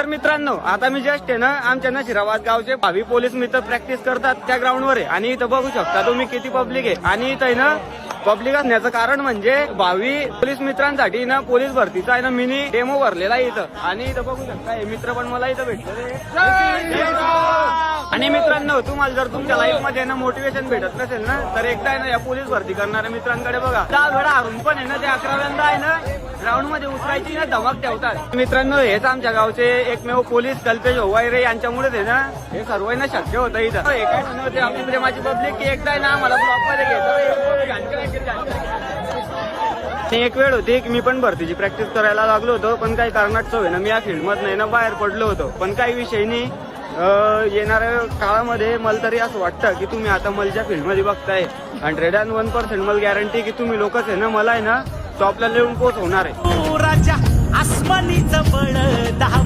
तर मित्रांनो आता मी जस्ट आहे ना आमच्या नशिराबाद गावचे भावी पोलीस मित्र प्रॅक्टिस करतात त्या ग्राउंडवर आहे आणि इथं बघू शकता तुम्ही किती पब्लिक आहे आणि इथं आहे ना पब्लिक असण्याचं कारण म्हणजे भावी पोलीस मित्रांसाठी ना पोलीस भरतीचा आहे ना मिनी डेमो भरलेला आहे इथं आणि इथं बघू शकता हे मित्र पण मला इथं भेटले आणि मित्रांनो तुम्हाला जर तुमच्या लाईफ मध्ये ना मोटिवेशन भेटत नसेल ना तर एकदा आहे ना या पोलीस भरती करणाऱ्या मित्रांकडे बघा 10 वेळा हारून पण आहे ना ते 11व्यांदा आहे ना ग्राउंड मध्ये उतरायची ना धमक ठेवतात. मित्रांनो हेच आमच्या गावचे एकमेव पोलीस कल्पेश ओवायरे यांच्यामुळेच आहे ना हे सर्व ना शक्य होतं इथं. हे काय म्हणत होते आपली प्रेमाची पब्लिक की एकदा आहे ना मला ब्लॉक मध्ये एक वेळ होती की मी पण भरतीची प्रॅक्टिस करायला लागलो होतो पण काही कारणास्तव आहे ना मी या फील्ड मधनं ना बाहेर पडलो होतो पण काही विषय नाही. येणाऱ्या काळामध्ये मला तरी असं वाटतं की तुम्ही आता मलच्या फील्डमध्ये बघताय 101% मला गॅरंटी की तुम्ही लोकच आहे ना मला आहे ना टॉपला लिहून पोहोचवणार आहे. राजा आसमानीचं बळ 10